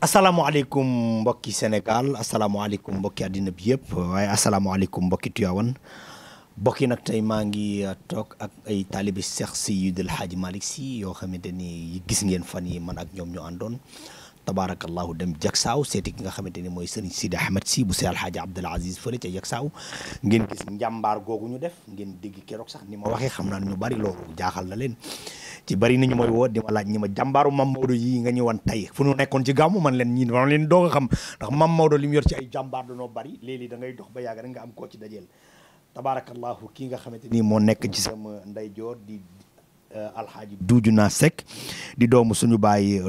asalaamaaleykum mbokki Sénégal asalaamaaleykum mbokki àddina bi yëpp waaye asalaamaaleykum mbokki Tivaouane mbokki nag tey maa ngi toog ak ay taalibi Cheikh Seydil Hadji Malick Sy yoo xamante ni gis ngeen fan yi man ak ñoom ñu àndoon tabaarakallahu dem Jaksaaw seeti ki nga xamante ni mooy Serigne Sidi Ahmed Sy bu Seex Alhaaji Abdoul Aziz fële ca Jaksaaw ngeen gis njàmbaar googu ñu def ngeen dégg keroog sax ni ma waxee xam naa ne ñu bari loolu jaaxal na leen ci bari nañu mooy woo di ma laaj ñi ma jàmbaaru Mame Maodo yi nga ñëwan tey fu ñu nekkoon ci gàmmu man leen ñi ma leen doog a xam ndax Mame Maodo li mu yor ci ay jàmbaar dañoo bari léeg-léeg da ngay dox ba yàgg rek nga am koo ci dajeel tabaarakallahu kii nga xamante ni moo nekk ci sama ndeyjoor di alxaaji Duujuna Seck di doomu suñu baay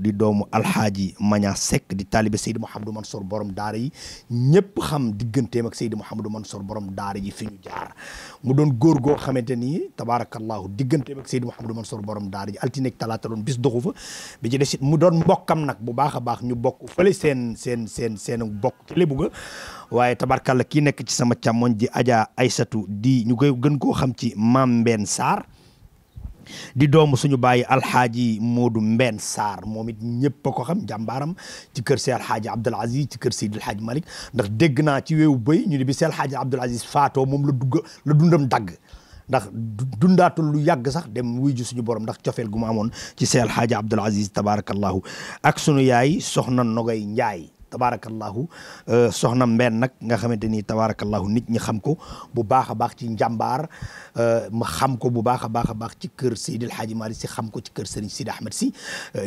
di doomu alxaaji Maña Seck di taalibe Seydi Mouhamadou Mansour borom daara yi ñëpp xam digganteem ak Seydi Mouhamadou Mansour borom daara yi fi ñu jaar mu doon góor goo xamante ni tabaarakallahu digganteem ak Seydi Mouhamadou Mansour borom daara yi altine ak talaata doon bis doxu fa bi ci des it mu doon mbokkam nag bu baax a baax ñu bokk fële seen bokk ci lébu ga waaye tabaarkalla kii nekk ci sama càmmoñ di Adja Aysatu di ñu koy gën koo xam ci Maam Mbène Sarr di doomu suñu bàyyi alxaaji Moodu Mbène Sarr moom it ñëpp a ko xam jàmbaaram ci kër si alxaaji Abdoul Aziz ci kër Seydi Alxaaji Malick ndax dégg naa ci weewu bëy ñu ne bi si alxaaji Abdoul Aziz faatoo moom la dundam dagg ndax dundaatul lu yàgg sax dem wuy ji suñu borom ndax cofeel gu mu amoon ci si alxaaji Abdoul Aziz tabaarakallahu ak sunu yaay soxna Nogay Njaay tabaarakallahu soxna Mbène nag nga xamante ni tabaarakallahu nit ñi xam ko bu baax a baax ci njàmbaar ma xam ko bu baax a baax ci kër Seydi El Hadji Malick Sy xam ko ci kër Serigne Sidi Ahmed Sy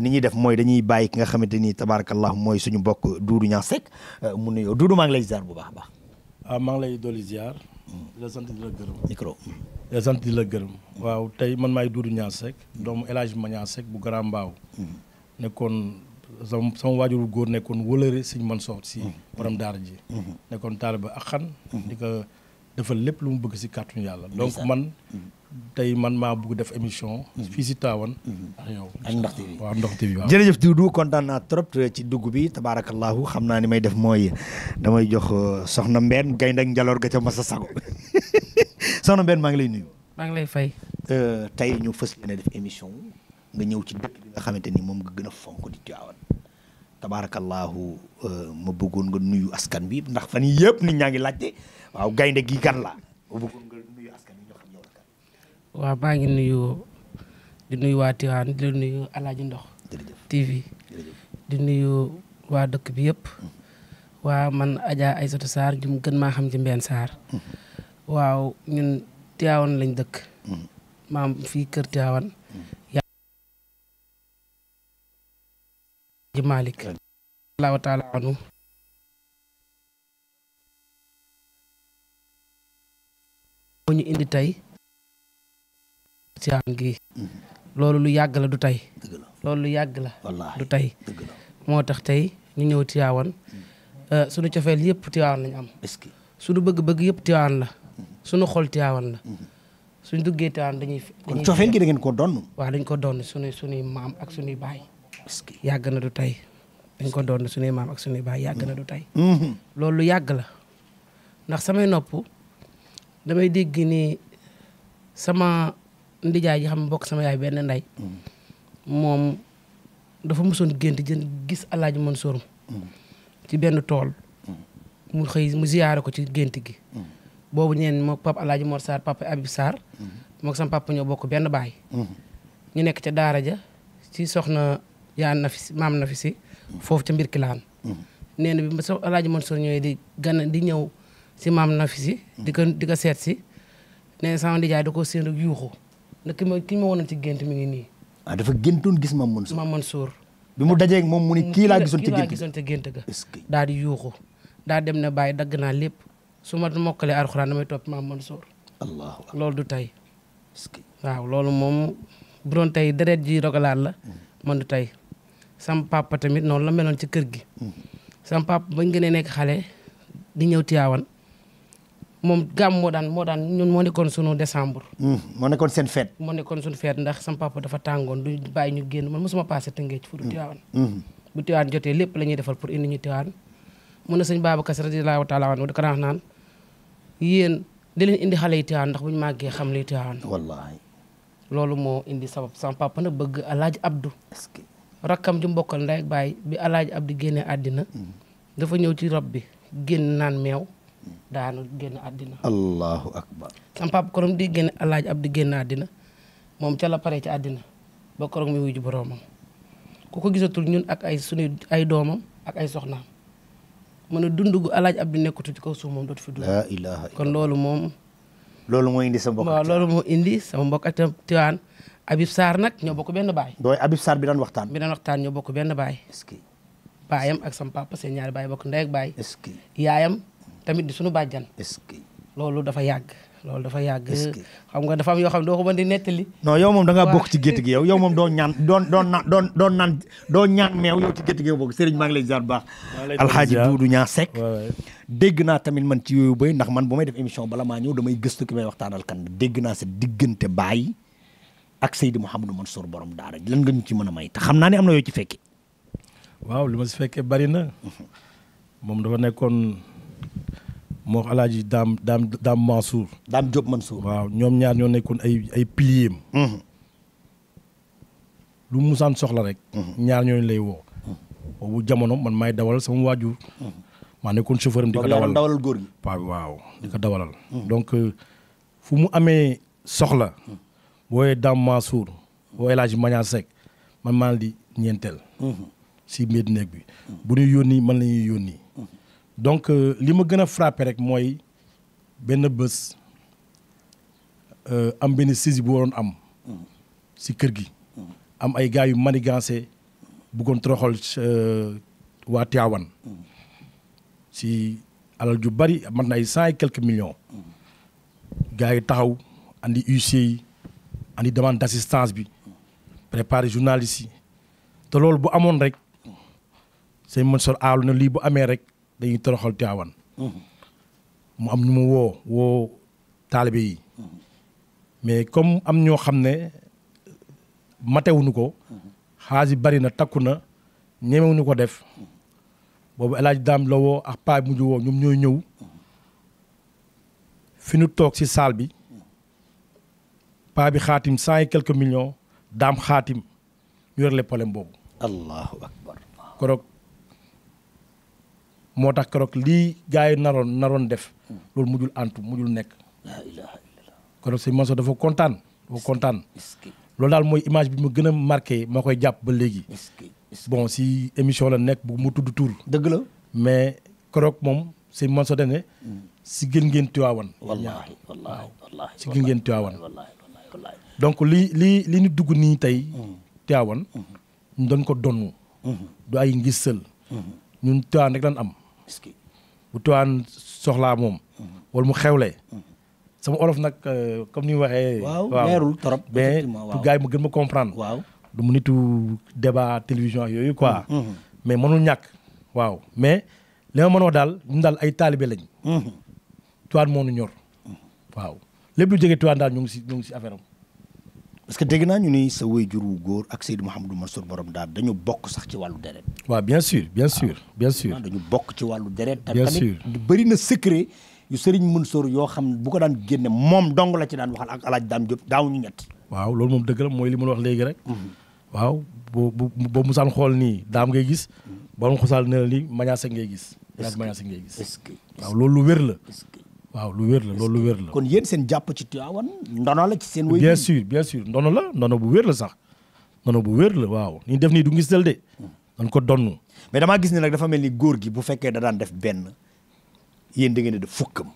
ni ñuy def mooy dañuy bàyyi ki nga xamante ni tabaarakallahu mooy suñu mbokk Doudou Niang Seck mu nuyoo Doudou maa ngi lay ziar bu baax a baax. maa ngi lay dolli ziar. di la sant di la gërëm. micro. di la sant di la gërëm. waaw tey man maay Doudou Niang Seck doomu El Hadji Maña Seck bu Grand Mbao nekkoon. sama waajuru góor nekkoon wëlëre Sëñ Mansour si borom daara ji nekkoon taaliba ak xan di ko defal lépp lu mu bëgg si kàttanu yàlla donc man tey man maa bëgg def émission fii si Tivaouane ak yow ak Ndox TV waaw Ndox TV waaw jërëjëf Doudou kontaan naa trop ci dugg bi tabaarakallahu xam naa ni may def mooy damay jox soxna Mbène gaynde ak njaloor ga ca masa sago soxna Mbène maa ngi lay nuyu maa ngi lay fay tey ñu fës yéene def émission nga ñëw ci dëkk bi nga xamante ni moom nga gën a fonk di Tivaouane tabaarakallahu ma bëggoon nga nuyu askan bi ndax fan yii yëpp nit ñaa ngi laajte waaw gaynde gi gan la ma bëggoon nga nuyu askan bi ñoo xam yow la kan. waaw maa ngi di nuyu waa Tivaouane di nuyu Alaaji Ndox TV di nuyu waa dëkk bi yëpp waa man Adja Aysatu Sarr ñu gën maa xam ci Mbène Sarr waaw ñun Tivaouane lañ dëkk maam fii kër Tivaouane ji Malick allahu taala anu moo ñu indi tey Tivaouane gi loolu lu yàgg la du tey loolu lu yàgg la du tey moo tax tey ñu ñëw Tivaouane suñu cofeel yëpp Tivaouane lañu am suñu bëgg-bëgg yëpp Tivaouane la suñu xol Tivaouane la suñu duggee Tivaouane dañuy kon cofeel gi da ngeen ko donn waaw dañ ko donn suñuy maam ak suñuy baay yàgg na du tey dañ ko doon suñuy maam ak suñuy baay yàgg na du tey loolu lu yàgg la ndax samay nopp damay dégg ni sama ndijaay ji xam mbokk sama yaay benn ndey moom dafa mosoon gént gis Alaaji Mansour ci benn tool mu xëy mu ziyaare ko ci gént gi boobu ñeen moo papa Alaaji Mor Sarr papa Abib Sarr mook sama papa ñoo bokk benn baay ñu nekk ca daara ja ci soxna yaa Nafisi maam Nafisi foofu ca mbir kilaan nee na bi so Alaaji Mansour ñëwee di ñëw si maam Nafisi di ko seet si nee na sama ndijaay da ko seen rek yuuxu na ki ma wonoon ci gént mi ngi nii dafa géntoon gis maam Mansour bi mu dajee ak moom mu ni kii laa gisoon ca gént ga daal di yuuxu daal dem ne bàyyi dagg naa lépp su ma mokkalee alxuraan damay topp maam Mansour loolu du tey waaw loolu moom bu doon tey deret ji rogalaat la man du tey sam papa tamit noonu la meloon ci kër gi sam papa bañ gën a nekk xale di ñëw Tivaouane moom gàmm moo daan ñun moo nekkoon sunu décembre moo nekkoon seen fête moo nekkoon sunu fête ndax sam papa dafa tàngoon du bàyyi ñu génn man mosuma passé Tëngéej fu du Tivaouane bu Tivaouane jotee lépp la ñuy defal pour indi ñu Tivaouane mun na sëñ Babacar Sy radiyallahu taala anhu da ko daan naan yéen di leen indi xale yi Tivaouane ndax bu ñu màggee xam li Tivaouane wallaahi loolu moo indi sabab sama papa nag bëgg Alaaji Abdou rakkam ju mbokkal ndey ak baay bi Alaaji Abdi génne àddina dafa ñëw ci rob bi génn naan meew daanu génn àddina. allahu akbar. sama papa korom di génne Alaaji Abdi génn àddina moom ca la pare ci àddina ba korom mi wuyu ji boroomam ku ko gisatul ñun ak ay sunuy ay doomam ak ay soxnaam mën a dund gu Alaaji Abdi nekkatu ci kaw suuf moom dootu fi dund. la ilaha kon loolu moom. loolu moo indi sa mbokk. waaw loolu moo indi sama mbokk ak Tiwaan Habib Sarr nag ñoo bokk benn baay. dooy Habib Sarr bi daan waxtaan. ñoo bokk benn baay. est-ce que. baayam ak sama papa seen ñaari baay bokk ndey ak baay. est-ce que. yaayam tamit di suñu bàjjan. est-ce que. loolu dafa yàgg. xam nga dafa am yoo xam ne doo ko mën di nettali. non yow moom da ngaa bokk ci gétt gi yow moom doo ñaan doo ñaan meew yow ci gétt gi yow bokk Serigne maa ngi lay ziar bu baax. Alxaaji Duudu Ñaa Seck. dégg naa tamit man ci yooyu bay ndax man bu may def émission bala maa ñëw damay gëstu ki may waxtaanal kan dégg naa sa diggante baay ak Seydi Mouhamadou Mansour borom daara lan nga ñu ci mën a may te xam naa ne am na yoo ci fekke. waaw li ma si fekkee bari na moom dafa nekkoon moo Alaaji Daam Mansour. Daam Diop Mansour. waaw ñoom ñaar ñoo nekkoon ay piliers am. lu mu musaan soxla rek. ñaar ñooñu lay woo. boobu jamono man maay dawal sama waajur. maa nekkoon chauffeur am di ko dawalal góor gi. waaw di ko dawalal. donc fu mu amee soxla. wooyee Daam Mansour. woo El Hadj Maña Seck man maa di ñeenteel. si mbir néeg bi. bu ñuy yónni man la ñuy yónni. donc li ma gën a frappé rek mooy benn bés am benn saisi bu waroon am. si kër gi. am ay gars yu manigancé bëggoon toroxal waa Tivaouane. si alal ju bari mat na ay 100 et quelques millions. gars yi taxaw andi huissier yi andi demande d'assistance bi préparé journalistes yi te loolu bu amoon rek sëñ Mansour aalu na lii bu amee rek dañuy toroxal Tivaouane. mu am ñu mu woo taalibe yi. mais comme am ñoo xam ne matewuñu ko. xaalis yi bari na takku na ñemewuñu ko def. boobu El Hadj Daam la woo ak paa bi mujj woo ñoom ñooy ñëw fi ñu toog ci salle bi paa bi xaatim 100 et quelques millions daam xaatim ñu réglé problème boobu. allahu akbar. keroog moo tax keroog lii gars yi naroon def loolu mujjul antu mujjul nekk. la ilaha illallah. keroog sëñ Mansour dafa kontaan. loolu daal mooy image bi ma gën a marqué maa koy jàpp ba léegi. bon si émission la nekk bu mu tudd tur. dëgg la. mais keroog moom sëñ Mansour dañ ne si gën ngeen Tivaouane. wallaahi si gën ngeen Tivaouane. donc li ñu dugg nii tey. Tivaouane ñu doon ko donnu. du ay ngisal. ñun Tivaouane rek lan am. bu Tivaouane soxlaa moom. wala mu xewle. sama olof nag comme ni mu waxee. waaw leerul trop. mais pour gars yi ma gën ma comprendre. waaw du mu nitu débat télévision yooyu quoi. mais mënul ñàkk. waaw mais li ma mën a wax daal ñun daal ay taalibe lañ. Tivaouane moo ñu ñor. waaw lépp lu jógee Tivaouane daal ñu ngi si affaire am. parce que dégg naa ñu ni sa waajur wu góor ak Seydi Mouhamadou Mansour borom daal dañu bokk sax ci wàllu deret. waaw bien sûr. dañu bokk ci wàllu deret. bien sûr tamit bëri na secret yu Serigne Mansour yoo xam bu ko daan génne moom dong la ci daan waxal ak El Hadj Dame Diop daawuñu ñett. waaw loolu moom dëgg la mooy li ma wax léegi rek. waaw boo musaan xool nii daam ngay gis. ba mu xosaal ne la nii Maña Seck ngay gis. est-ce que waaw loolu lu wér la. waaw lu wér la loolu lu wér la. kon yéen seen jàpp ci Tivaouane ndono la ci seen. wéy bien sûr ndono bu wér la sax. ndono bu wér la waaw ni def nii du ngis dal de. dañ ko donnu. mais damaa gis ne nag dafa mel ni góor gi bu fekkee da daan def benn yéen da ngeen a def fukkam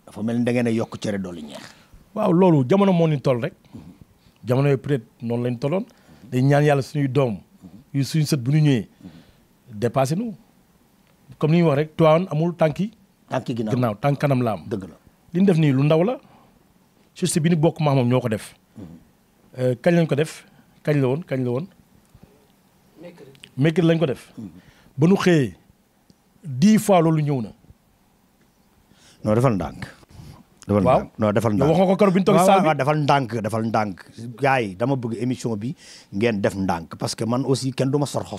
dafa mel ni da ngeen a yokk cere dolli ñeex. waaw loolu jamono moo ni toll rek. jamono yi peut-être noonu lañ tolloon. dañ ñaan yàlla suñuy doom. yu suñu sët bu ñu ñëwee. dépassé nu comme ni ñuy wax rek Tivaouane amul tànki ginnaaw tànk kanam la am. dëgg la li ñu def nii lu ndaw la. juste bi ni bokk maamam ñoo ko def. kañ lañ ko def kañ la woon. mercredi lañ ko def. ba nu xëyee 10 fois loolu ñëw na. non defal ndànk. waaw non defal ndànk wax nga ko keroog bi ñu toog saal bi defal ndànk gars yi dama bëgg émission bi ngeen def ndànk parce que man aussi kenn du ma sorxo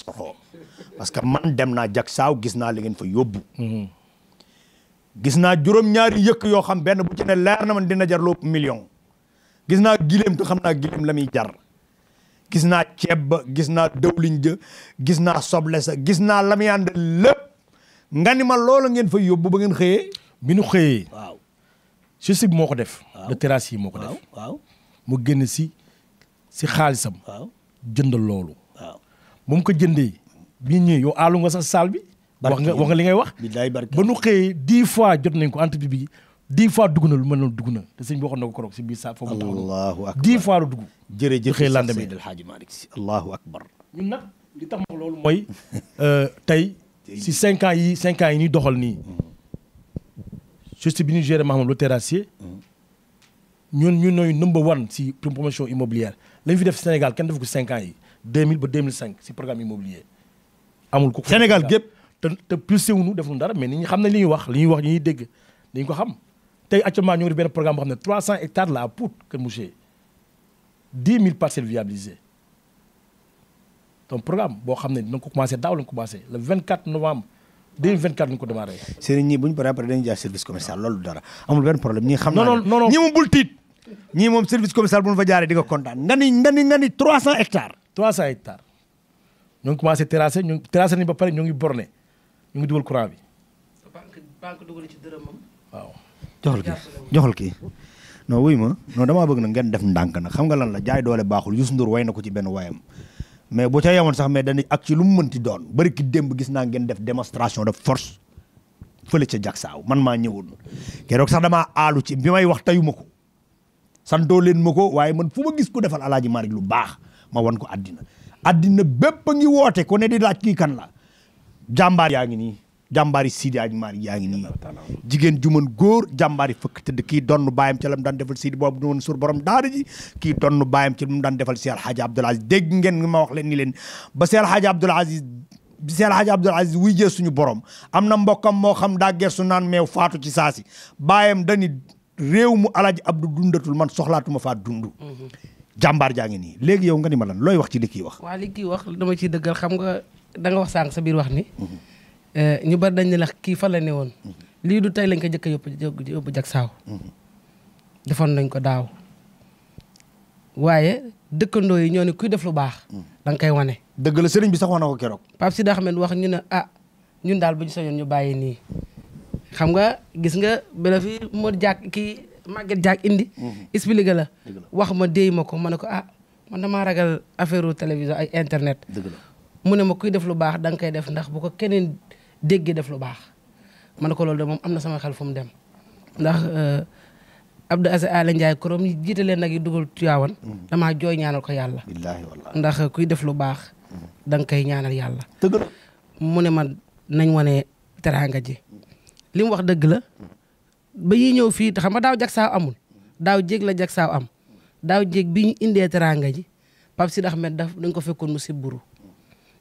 parce que man dem naa jak saaw gis naa li ngeen fa yóbbu. gis naa juróom-ñaari yëkk yoo xam benn bu ci ne leer na man dina jar lu ëpp million. gis naa gileem te xam naa gileem la muy jar. gis naa ceeb ba gis naa dëwliñ ja gis naa soble sa gis naa la muy ànd lépp nga ni ma loola ngeen fa yóbbu ba ngeen xëyee. bi nu xëyee. waaw. chaussée bi moo ko def. le terrasse yi moo ko def. waaw mu génn si xaalisam. waaw jëndal loolu. waaw bu mu ko jëndee. bii ñëwee yow aalu nga sax saal bi. wax nga li ngay wax. ba nu xëyee 10 fois jot nañ ko entreprise bi 10 fois dugg na lu mel noonu dugg na te sëñ bi waxoon na ko korog si biir saal foofu mu taxaw. allahu akbar 10 fois la dugg. jërëjëf xëy lendemain Seydi El Hadji Malick Sy allahu akbar. ñun nag li tax ma loolu mooy tey si 5 ans yi ñuy doxal nii. juste bi ñu géré Mahamad le terrassier. ñun nooy number one si promotion immobilière lañ fi def Sénégal kenn def ko 5 ans yi 2000 ba 2005 si programme immobilier. amul ko Sénégal gépp te plus wuñu def nu dara mais nit ñi xam ne li ñuy wax ñuy dégg dañ ko xam tey actuellement ñu ngi def benn programme boo xam ne 300 hectares la à Pout Kër Mouché 10 000 parcelles viabilisées donc programme boo xam ne dinañ ko commencé daaw lañ ko commencé le 24 novembre 2024 lañ ko démarré. sëriñ ñi bu ñu paree après dañuy jaay service commercial loolu dara amul benn problème ñi xam non non ñi moom bul tiit ñii moom service commercial bu ñu fa jaaree di nga kontaan nga ni 300 hectares. 300 hectares ñoo ngi commencé terrassé nañ ba pare ñoo ngi borné ñu ngi dugal courant bi. banque dugal ci dërëmam. waaw. joxal kii non wuy ma non damaa bëgg na ngeen def ndànk nag xam nga lan la jaay doole baaxul Youssou Ndour way na ko ci benn wayam mais bu ca yemoon sax mais dañuy ak ci lu mu mënti doon bari ki démb gis naa ngeen def démonstration de force fële ca Jaksaaw man maa ñëwoon keroog sax damaa aalu ci bi may wax tayuma ko santoo leen ma ko waaye man fu ma gis ku defal Alaaji Malick lu baax ma wan ko addina bépp a ngi woote ko ne di laaj kii kan la jàmbaar yaa ngi nii jàmbaari Sidi Hadji Malick yaa ngi nii jigéen ju mën góor jàmbaari fëkk tëdd kii donn bàyyam ci la mu daan defal Sidi boobu noonu sur borom daara ji kii donn bàyyam ci la mu daan defal Cheikh Hadji Abdoul Aziz dégg ngeen ma wax leen ni leen ba Cheikh Hadji Abdoul Aziz wuy jee suñu borom am na mbokkam moo xam daa gersu naan meew faatu ci saasi bàyyam dani réew mu Alaaji Abdou dundatul man soxlaatuma faa dund jàmbaar jaa ngi nii léegi yow nga ni ma lan looy wax ci li kii wax waaw li kii wax dama ciy dëggal xam nga da nga wax sànq sa biir wax ni ñu bari dañ ne la kii fan la ne woon lii du tey lañ ko jëkk a yóbbu Jaksaaw defoon nañ ko daaw waaye dëkkandoo yi ñoo ne kuy def lu baax da nga koy wane dëgg la sëriñ bi sax wax na ko keroog Pape Sidi Ahmed wax ñu ne ñun daal bu ñu sañoon ñu bàyyi nii xam nga gis nga bela fi moo jàkk kii Maguette Diak indi expliqué la wax ma déy ma ko ma ne ko man damaa ragal affaire télévision ay internet mu ne ma kuy def lu baax da nga koy def ndax bu ko keneen déggee def lu baax ma ne ko loolu de moom am na sama xel fu mu dem ndax Abdou Aziz Ala Ndiaye korom jiite leen nag yi dugal Tiwaawan damaa jooy ñaanal ko yàlla billaahi wallaahi ndax kuy def lu baax da nga koy ñaanal yàlla dëgg la mu ne ma nañ wane teraanga ji li mu wax dëgg la ba yi ñëw fii xam nga daaw Jaksaaw amul daaw jéeg la Jaksaaw am daaw jéeg bi ñu indee teraanga ji Pape Sidi Ahmed dañ ko fekkoon mu sibburu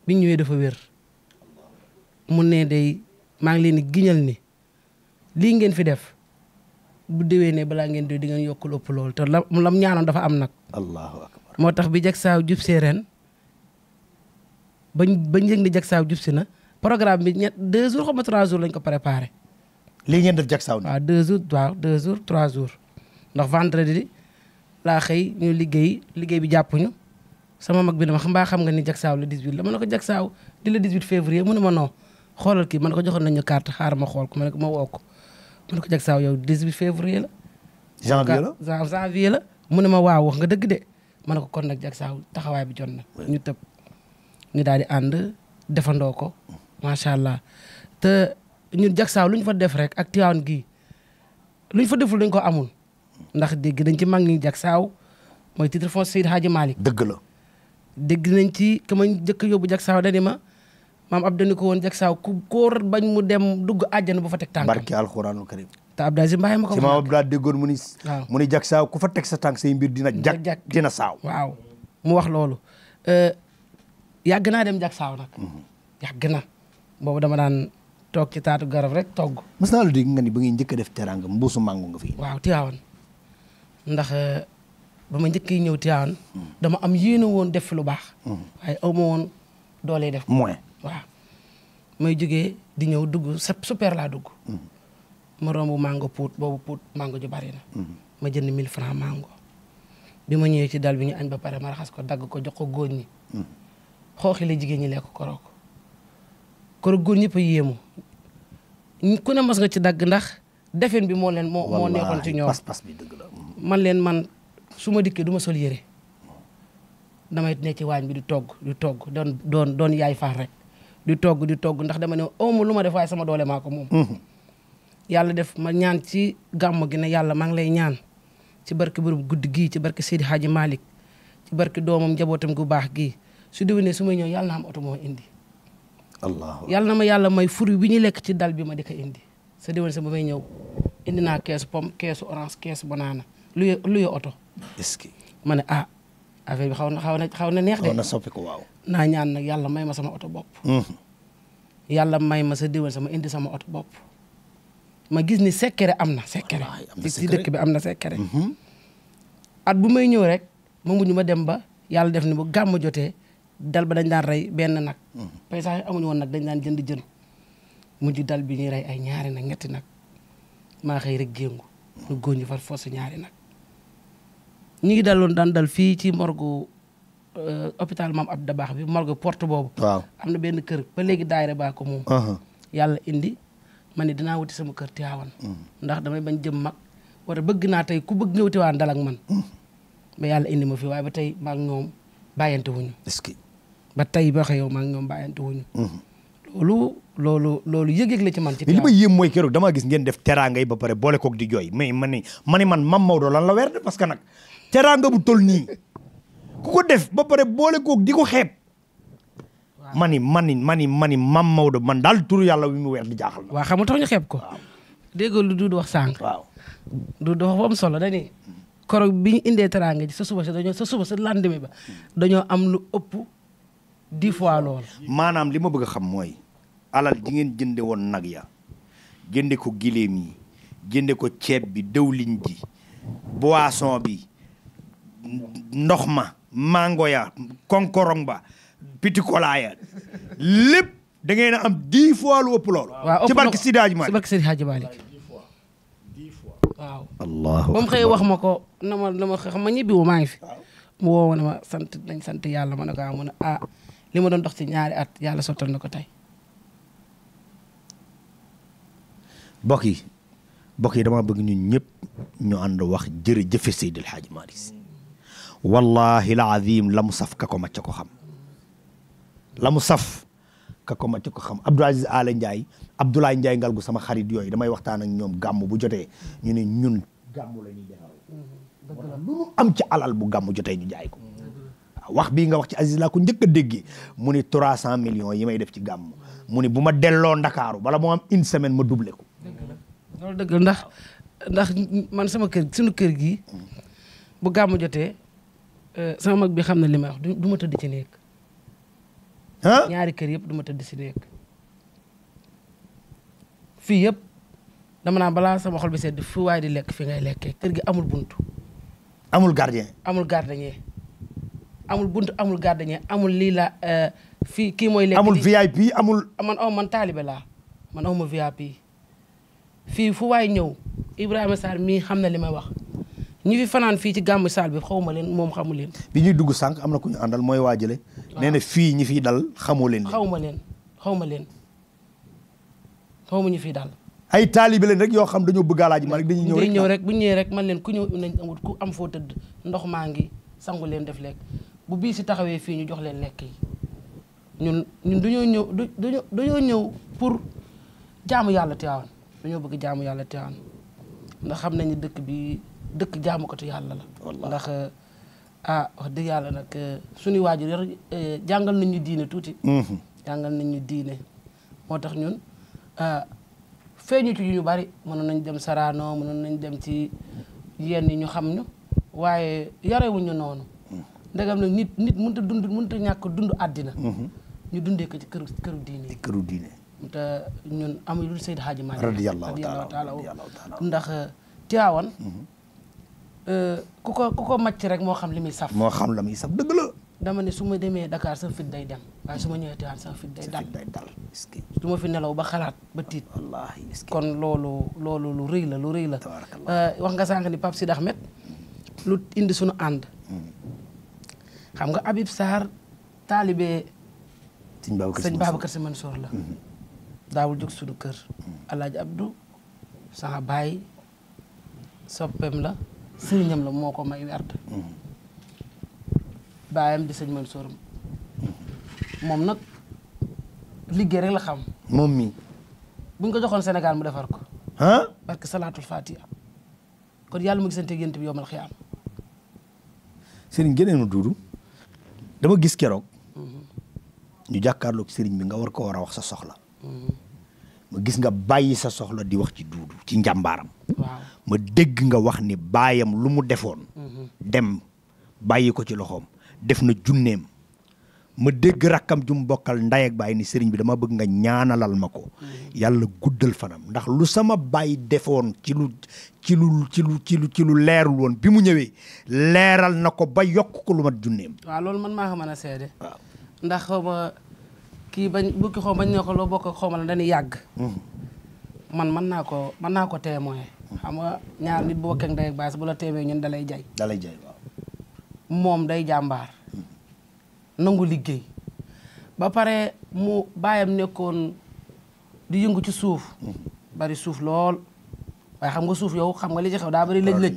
bi ñu ñëwee dafa wér mu ne day maa ngi leen di giñal ni lii ngeen fi def bu déwee ne balaa ngeen di ngeen yokkul ëpp loolu te lam ñaanoon dafa am nag. allahu akbar moo tax bi Jaksaaw jub see ren bañ yëg ni Jaksaaw jub si na programme bi 2 jours xam nga 3 jours lañ ko préparé. lii ngeen def Jaksaaw ni waaw 2 jours 3 jours ndax vendredi laa xëy ñu liggéey bi jàppuñu sama mag bi ne ma xam nga ni Jaksaaw le 18 la ma ne ko Jaksaaw di le 18 février mu ne ma non xoolal kii ma ne ko joxoon nañu carte xaar ma xool ko ma ne ko ma woo ko ma ne ko Jaksaaw yow 18 février la. janvier la mu ne ma waaw wax nga dëgg de ma ne ko kon nag Jaksaaw taxawaay bi jot na. ñu tëb ñu daal di ànd defandoo ko macha allah te ñun Jaksaaw lu ñu fa def rek ak Tivaouane gii lu ñu fa deful dañ ko amul ndax dégg nañ ci mag ñi Jaksaaw mooy titre foncier Seydi Hadji Malick. dëgg la. dégg nañ ci ka ma njëkk a yóbbu Jaksaaw dani ma maam Abdou ni ko woon Jaksaaw ku góor bañ mu dem dugg àjjana bu fa teg tànkam. barke alxuraanul karim. te Abdou Aziz Mbaye ma ko. ci maam Abdou déggoon mu ni. waaw mu ni Jaksaaw ku fa teg sa tànk say mbir dina jag dina saaw. waaw mu wax loolu yàgg naa dem Jaksaaw nag. yàgg na boobu dama daan toog ci taatu garab rek togg. mës naa la dégg nga ni ba ngay njëkk a def teraanga mbuusu màngo nga fi. waaw Tivaouane ndax ba ma njëkk ñëw Tivaouane dama am yéene woon def fi lu baax. waaye aw ma woon doole def. moins waaw may jógee di ñëw dugg super laa dugg. ma romb mango puut boobu puut mango ju bari na. ma jënd 1000 francs mango bi ma ñëwee ci dal bi ñu añ ba pare ma raxas ko dagg ko jox ko góor ñi xooxi la jigéen ñi lekk koroo ko góor ñëpp a yéemu ku ne mos nga ci dagg ndax defin bi moo nekkoon ci ñoom pas bi dëgg la man leen man su ma dikkee du ma sol yére damay ne ci waañ bi di togg doon yaay faar rek di togg ndax dama ne awma lu ma def waaye sama doole maa ko moom yàlla def ma ñaan ci gàmm gi ne yàlla maa ngi lay ñaan ci barke bërëb guddi gii ci barke Seydi Hadji Malick ci barke doomam njabootam gu baax gii su déwénee su may ñëw yàlla na am oto moo indi yàlla na ma yàlla may furi bi ñu lekk ci dal bi ma di ko indi sa déwén sa ba may ñëw indi naa keesu pomme keesu orange keesu banana luye oto est-ce que ma ne affaire bi xaw na neex de na soppi ko waaw naa ñaan nag yàlla may ma sama oto bopp yàlla may ma sa déwén sama indi sama oto bopp ma gis ni secret am na secret ci dëkk bi am na secret at bu may ñëw rek ma mujj ma dem ba yàlla def ni bu gàmm jotee dal ba dañ daan rey benn nag paysage amuñu woon nag dañ daan jënd jën mujj dal bi ñuy rey ay ñaari nag ñetti nag maa xëy rek géngu ñu góor ñi far force ñaari nag ñu ngi daan dal fii ci morgu hôpital Mame Abdou Dabakh bi morgu porte boobu waaw am na benn kër ba léegi daayira baa ko moom yàlla indi ma ne dinaa wuti sama kër Tiwaawan ndax damay bañ jëm mag wala bëgg naa tey ku bëgg ñëw Tiwaawan dal ak man ba yàlla indi ma fi waaye ba tey maa ngi ñoom bàyyante wuñu est-ce que ba tey ba xëy yow maa ngi ñoom bàyyante wuñu loolu yëg-yëg la ci man ci li ma yéem mooy keroog damaa gis ngeen def teraanga yi ba pare boole koog di jooy mais man Mame Maodo lan la weer de parce que nag teraanga bu tol nii ku ko def ba pare boole koog di ko xeeb mani Mame Maodo man daal turu yàlla wi mu weer di jaaxal na waaw xam nga tax ñu xeeb ko dégg lu du wax sànq waaw du wax ba am solo dañuy koroog bi ñu indee teraanga ji sa suba sa lendemain ba dañoo am lu ëpp 10 fois lool maanaam li ma bëgg a xam mooy alal ji ngeen jënde woon nag ya jënde ko giléem yi jënde ko ceeb bi dëwliñ ji boisson bi ndox ma mango ya konkorong ba pitikola ya lépp da ngeen a am 10 fois lu ëpp lool ci barke Seydi Hadji Malick ci barke Seydi Hadji Malick waaw allahu ba mu xëy wax ma ko na ma xam ma ñibbi wu maa ngi fi mu woo ma ne ma sant yàlla ma ne ko mu ne li ma doon dox ci ñaari at yàlla sottal na ko tey bokk yi dama bëgg ñun ñëpp ñu ànd wax jërëjëfe Seydi El Hadji Malick Sy wallahi la azim la mu saf ka ko macca ko xam la mu saf ka ko macca ko xam Abdou Aziz Ala Ndiaye Abdoulaye Ndiaye ngal gu sama xarit yooyu damay waxtaan ak ñoom gàmm bu jotee ñu ne ñun gàmm la ñuy defal lu nu am ci alal bu gàmm jotee ñu jaay ko wax bii nga wax ci Aziz laa ko njëkk a déggee mu ni 300 millions yi may def ci gàmm mu ni bu ma delloo Ndakaaru bala moo am une semaine ma doublé ko loolu dëgg ndax man sama kër suñu kër gi bu gàmm jotee sama mag bi xam na li may wax du ma tëdd ci néeg ñaari kër yëpp du ma tëdd ci néeg fii yëpp dama naa balaa sama xol bi sedd fu waaye di lekk fi ngay lekkee kër gi amul buntu amul gardien amul buntu amul gardien amul lii la fii kii mooy lekk amul VIP amul man taalibe laa man awma VIP fii fu waay ñëw Ibrahima Sarr mii xam na li may wax ñi fi fanaan fii ci gàmmu saal bi xaw ma leen moom xamu leen bi ñuy dugg sànq am na ku ñu àndal mooy waajale nee na fii ñi fiy dal xamoo leen xaw ma leen xaw ma ñu fiy dal ay taalibe leen rek yoo xam dañoo bëgg Alaaji Malick dañuy ñëw rek bu ñëwee rek man leen ku ñëw nañ amut ku am foo tëdd ndox maa ngi sangu leen def lekk bu bii si taxawee fii ñu jox leen lekk yi ñun dañoo ñëw pour jaamu yàlla Tiwaawan dañoo bëgg jaamu yàlla Tiwaawan ndax xam nañu dëkk bi dëkk jaamukatu yàlla la ndax wax dëgg yàlla nag suñuy waajur jàngal nañ ñu diine tuuti jàngal nañ ñu diine moo tax ñun feeñu ci yu ñu bari mënoon nañ dem Sarano mënoon nañ dem ci yenn yi ñu xam ñu waaye yarewuñu noonu ndegam nag nit mënut a ñàkk dund àddina ñu dundee ko ci këru diine yi këru diine te ñun amuñu lu Seydi Hadji Malick radiyallahu taala ndax Tiwaawan ku ko màcc rek moo xam li muy saf dëgg la dama ne su ma demee Dakar sama fit day dem waaye su ma ñëwee Tiwaawan sama fit day dal du ma fi nelaw ba xalaat ba tiit kon loolu lu rëy la wax nga sànq ni Pape Sidi Ahmed lu indi suñu ànd xam nga Habib Sarr taalibe sëñ Babacar Sy Mansour la daawul jóg suñu kër Alaaji Abdou sama baay soppeem la sëriñam la moo ko may werd baayam di sëñ Mansour moom nag liggéey rek la xam moom mi buñ ko joxoon Sénégal mu defar ko ah parce que salaatul fatiha kon yàlla mu gisante gént bi yomal xiyaam sëriñ génneenu duudu dama gis keroog ñu jàkkaarloog sëriñ bi nga war ko war a wax sa soxla ma gis nga bàyyi sa soxla di wax ci duudu ci njàmbaaram waaw ma dégg nga wax ni baayam lu mu defoon dem bàyyi ko ci loxoom def na junneem ma dégg rakkam ju mu bokkal ndey ak baay ni sëriñ bi dama bëgg nga ñaanalal ma ko yàlla guddal fanam ndax lu sama baay defoon ci lu leerul woon bi mu ñëwee leeral na ko ba yokk ko lu mat junneem. waaw loolu man maa ko mën a seede ndax xaw ma kii bañ bukki xaw bañ ne ko loo bokk xaw ma la dañuy yàgg man mën naa ko témoin xam nga ñaar nit bu bokkee ndey ak baay bu la témoin ñun dalay jay waaw moom day jàmbaar nangu liggéey ba pare mu baayam nekkoon di yëngu ci suuf bari suuf lool waaye xam nga suuf yow xam nga li ci xew daa bari lëj-lëj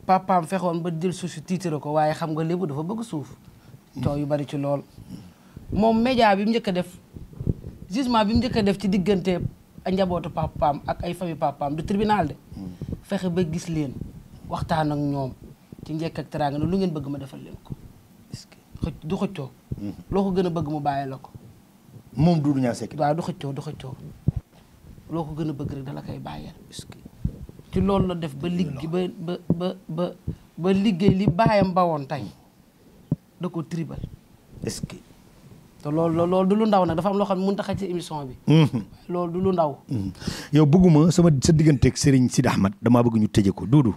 papaam fexoon ba jël suuf si tiitare ko waaye xam nga lépp dafa bëgg suuf coow yu bari ci lool moom média bi mu njëkk a def jugement bi mu njëkk a def ci diggante a njabootu papaam ak ay famille papaam du tribunal de fexe ba gis leen waxtaan ak ñoom ci njëkk ak teraanga lu ngeen bëgg ma defal leen ko du xëccoo loo ko gën a bëgg mu bàyyi la ko moom Doudou Niang Seck waaw du xëccoo loo ko gën a bëgg rek dala koy bàyyeel ci loolu la def ba liggéey ba liggéey li baayam bawoon tey da ko tribal est-ce que te loolu du lu ndaw nag dafa am loo xam ne mënut a xaj ci émission bi loolu du lu ndaw yow bëgguma sa digganteeg Serigne Sidi Ahmed damaa bëgg ñu tëje ko Doudou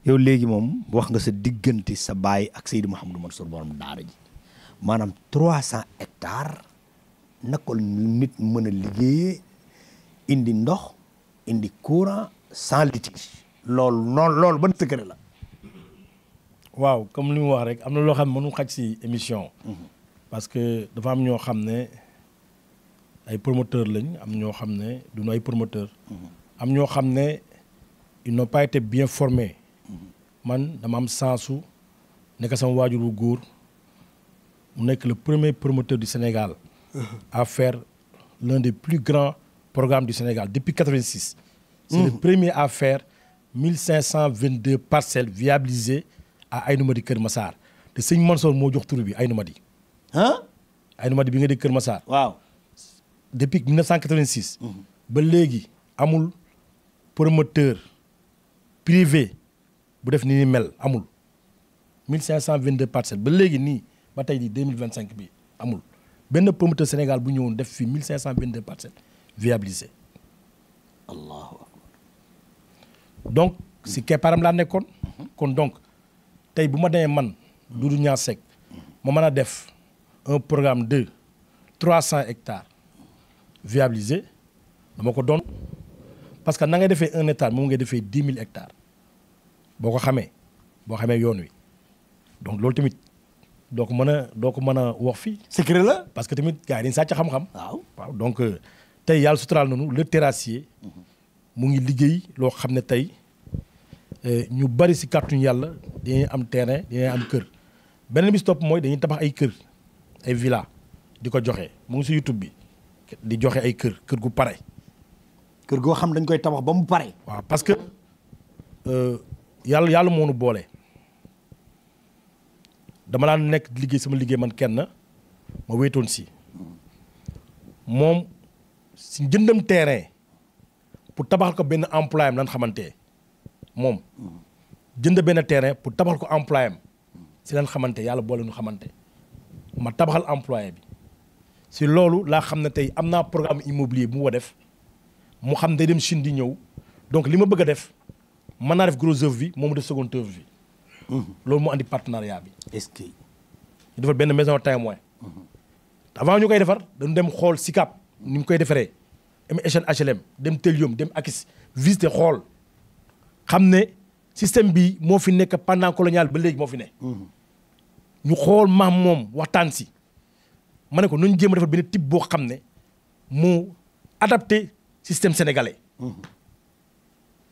yow léegi moom wax nga sa diggante sa baay ak Seydou Mouhamadou Mansour borom daara ji maanaam 300 hectares naka la nit mën a liggéeyee indi ndox indi courant sans litige loolu ban secret la. waaw comme li mu wax rek am na loo xam ne mënu xaj si émission. parce que dafa am ñoo xam ne ay promoteurs lañ am ñoo xam ne duñu ay promoteurs. am ñoo xam ne ils n'ont pas été bien formés. man dama am sensu nekk sama waajur wu góor mu nekk le premier promoteur du Sénégal à faire l'un des plus grands programmes du Sénégal depuis 86. C'est le premier à faire 1522 parcelles viabilisées à Aïnoumady Kër Massar te sëñ Mansour moo jox tur bi Aïnoumady. Aïnoumady bi nga dégg Kër Massar. waaw depuis 1986. ba léegi amul promoteur privé bu def ni mel amul 1522 parcelles ba léegi nii ba tey di 2025 bi amul benn promoteur Sénégal bu ñëwoon def fii 1522 parcelles viabilisées. allahu akbar. donc si keppaaram laa nekkoon. kon donc tey bu ma demee man Doudou Niang Seck ma mën a def un programme de 300 hectares viabilisés dama ko doon parce que na ngay defee 1 hectare moom ngay defee 10 000 hectares boo ko xamee yoon wi donc loolu tamit doo ko mën a wax fii. secret la. parce que tamit gars yi dañu sàcc xam-xam. waaw donc tey yàlla suturaal nañu le terrassier mu ngi liggéey loo xam ne tey ñu bari si kàttuñu yàlla dañuy am terrain dañuy am kër beneen bi si topp mooy dañuy tabax ay kër ay villa di ko joxe mu ngi si YouTube bi di joxe ay kër gu pare. kër goo xam dañ koy tabax ba mu pare. waaw parce que yàlla moo nu boole dama daan nekk liggéey sama liggéey man kenn ma wéetoon si moom si njëndam terrain pour tabaxal ko benn employé am lan xamante moom jënd benn terrain pour tabaxal ko employé am si lan xamante yàlla boole nu xamante ma tabaxal employé bi si loolu laa xam ne tey am naa programme immobilier bu ma def mu xam day dem Chine di ñëw donc li ma bëgg a def mën naa def gros œuvre bi moom mu def seconde œuvre bi loolu moo andi partenariat bi. est-ce que. ñu defar benn maison témoin avant ñu koy defar dañu dem xool SICAP ni mu koy defaree dem HLM dem Telium dem Akis visiter xool xam ne système bi moo fi nekk pendant colonial ba léegi moo fi ne. ñu xool maam moom waxtaan si ma ne ko nu ñu jéem a defar benn type boo xam ne mu adapté système sénégalais.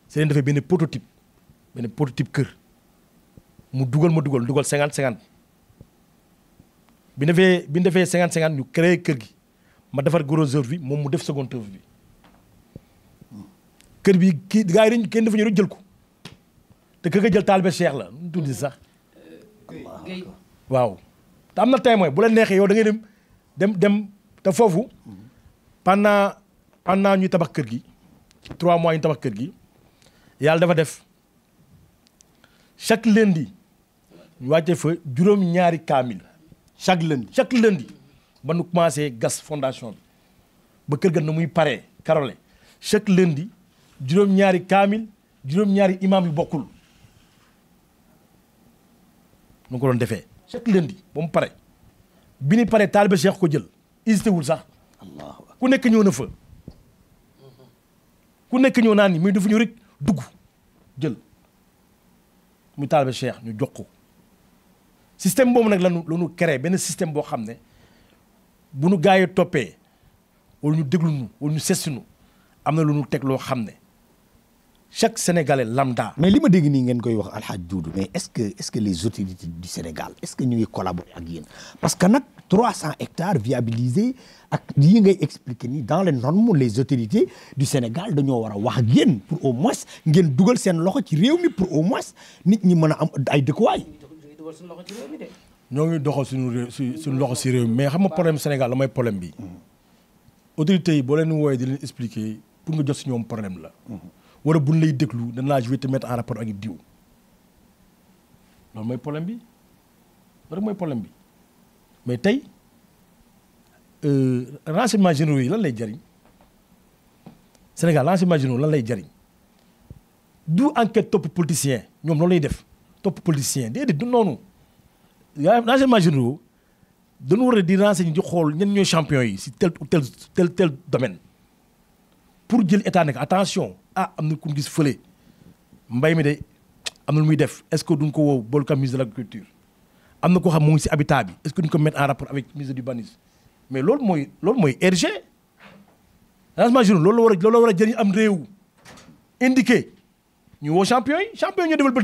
c'est leen defee benn prototype kër mu dugal 50-50 bi ñu defee 50-50 ñu créé kër gi ma defar gros œuvre bi moom mu def second œuvre bi kër bi kii gars yi kenn dafa ñëw rek jël ko te kër ga jël taalibe Cheikh la nu tuddi sax waaw te am na témoin bu la neexee yow da ngay dem te foofu pendant ñuy tabax kër gi 3 mois ñu tabax kër gi yàlla dafa def chaque lundi ñu wàcce fa juróom-ñaari kaamil chaque lundi ba nu commencé gas fondation bi ba kër ga na muy paree karole chaque lundi juróom-ñaari kaamil juróom-ñaari imam yu bokkul nu ko doon defee chaque lundi ba mu pare bi ni pare taalibe Cheikh ko jël hésité wul sax ku nekk ñëw na fa ku nekk ñëw naa ni muy dafa ñu rek dugg jël muy taalibe Cheikh ñu jox ko système boobu nag lanu créé benn système boo xam ne bu nu gaa yi toppee wala ñu déglu nu wala ñu sessi nu am na lu ñu teg loo xam ne chaque Sénégalais lambda. mais li ma dégg nii ngeen koy wax Alhaji Doudou mais est-ce que les autorités du Sénégal est-ce que ñu ngi collaborer ak yéen parce que nag 300 hectares viabilisés ak yi ngay expliquer nii dans les normes les autorités du Sénégal dañoo war a wax ak yéen pour au moins ngeen dugal seen loxo ci réew mi pour au moins nit ñi mën a am ay dëkkuwaay. ñoo ngi doxal suñu loxo si réew mi mais xam nga problème Sénégal la mooy problème bi autorités yi boo leen wooyee di leen expliquer pour nga jot si ñoom problème la. wala buñ lay déglu dañ laa je vais te mettre en rapport ak diw loolu mooy problème bi mais tey renseignements généraux yi lan lay jariñ Sénégal renseignements généraux lan lay jariñ du enquête topp politicien ñoom loolu lay def topp politicien déedéet du noonu renseignements généraux dañu war a di renseigner di xool ñen ñooy champion yi si tel ou tel domaine pour jël état nekk attention am na ku gis fële mbay mi de am na lu muy def est-ce que duñ ko woo boolu kam ministre de l'agriculture am na koo xam mu ngi si habitat bi est-ce que duñ ko mettre en rapport avec ministre du urbanisme mais loolu mooy RG renseignements généraux loolu la war a jëriñ am réew indiqué ñu woo champion yi ñoo demal ba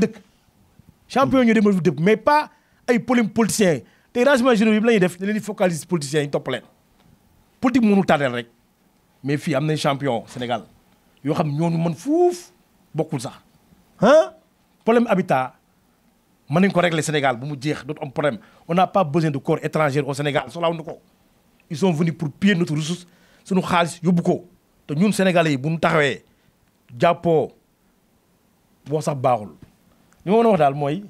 dëkk mais pas ay polémique politicien te renseignements généraux yi la ñuy def da leen di focaliser politiciens yi topp leen politique mënu tardeel rek mais fii am nañ champion Sénégal yoo xam ñoonu mën fuuf bokkul sax problème habitat mën nañ ko régler Sénégal bu mu jeex dootu am problème on n'a pas besoin de corps étranger au Sénégal soxlawuñu ko ils sont venus pour piller notre ressource suñu xaalis yóbbu ko te ñun Sénégalais yi bu ñu taxawee jàppoo boo sax baaxul li ma mën a wax daal mooy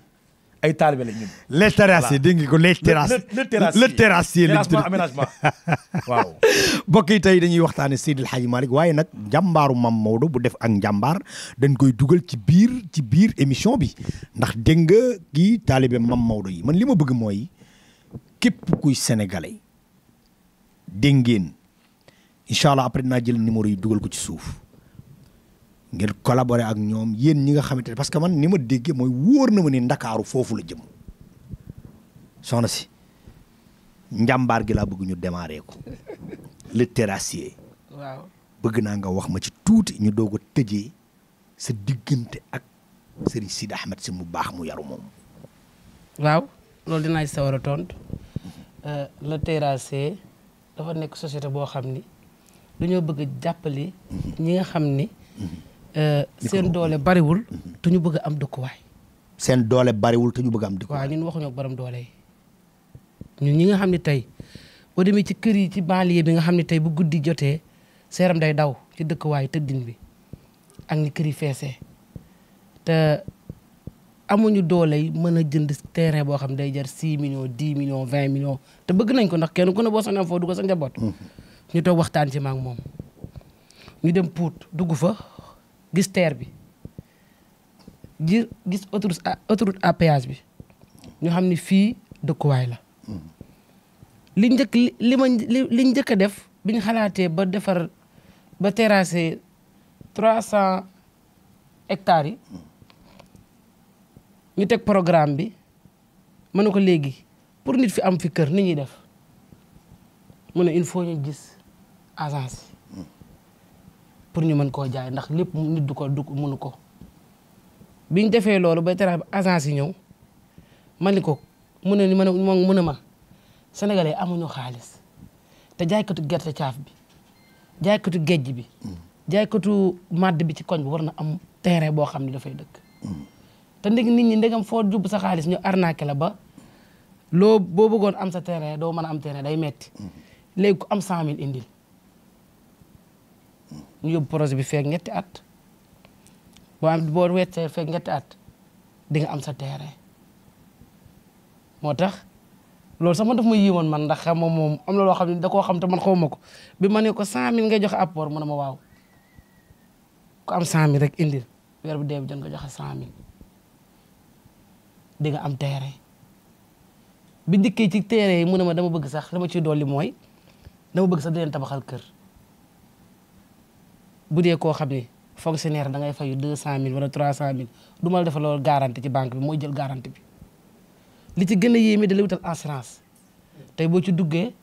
ay taalibe la ñun. les terrassiers dégg nga ko les terrassiers. le terrassier aménagement waaw. mbokk yi tey dañuy waxtaane Seydil Hadji Malick waaye nag njàmbaaru Mame Maodo bu def ak njàmbaar dañ koy dugal ci biir émission bi ndax dégg nga kii taalibe Mame Maodo yi man li ma bëgg mooy képp kuy sénégalais dégg ngeen incha allah après dinaa jël numéro yi dugal ko ci suuf. ngeen collaborer ak ñoom yéen ñi nga xamante ne parce que man ni ma déggee mooy wóor na ma ni ndakaaru foofu la jëm soxna si njàmbaar gi laa bëgg ñu démarrer ko le terrassier. waaw bëgg naa nga wax ma ci tuuti ñu doog a tëjee sa diggante ak Serigne Sidi Ahmed si mu baax mu yaru moom. waaw loolu dinaa ci sawar a tontu le terrassier dafa nekk société boo xam ni dañoo bëgg jàppale ñi nga xam ni. seen doole bariwul te ñu bëgg am dëkkuwaay. seen doole bariwul te ñu bëgg am dëkkuwaay. waaw ñun waxuñu ak borom doole yi ñun ñi nga xam ne tey boo demee ci kër yi ci banlieue bi nga xam ne tey bu guddi jotee seeram day daw ci dëkkuwaay tëddin bi ak ni kër yi feesee te amuñu doole yi mën a jënd terrain boo xam day jar 6 millions 10 millions 20 millions te bëgg nañ ko ndax kenn ku ne boo sañoon foo dugg sa njaboot. ñu toog waxtaan ci maak moom ñu dem Pout dugg fa. gis terre bi gis autoroute à péage bi ñu xam ni fii dëkkuwaay la li njëkk a def bi ñu xalaatee ba defar ba terrasser 300 hectares yi ñu teg programme bi ma ne ko léegi pour nit fi am fi kër ni ñuy def mu ne il faut ñu gis agence pour ñu mën koo jaay ndax lépp nit du mënu ko biñ defee loolu bay tere agence yi ñëw ma ni ko mu ne ma sénégalais amuñu xaalis te jaaykatu gerte caaf bi jaaykatu géej bi jaaykatu màdd bi ci koñ bi war na am terrain boo xam ne dafay dëkk te nit ñi ndegam foo jub sa xaalis ñu arnaqué la ba boo bëggoon am sa terrain doo mën a am terrain day metti léegi ku am 100000 indil ñu yóbbu projet bi feeg ñetti at boo weccee feeg ñetti at di nga am sa terrain moo tax loolu sax man daf ma yéemoon man ndax xam moom am na loo xam ne da koo xam te man xawma ko bi ma ne ko 100000 ngay joxe apport mu ne ma waaw ku am 100000 rek indil weer bu dee bi jot nga joxe 100000 di nga am terrain bi dikkee ci terrain yi mu ne ma dama bëgg sax dama ciy dolli mooy dama bëgg sax di leen tabaxal kër bu dee koo xam ne fonctionnaire da ngay fayu 200000 wala 300000 du ma la defal loolu garantie ci banque bi mooy jël garantie bi li ci gën a yéeme da lay wutal assurance tey boo ci duggee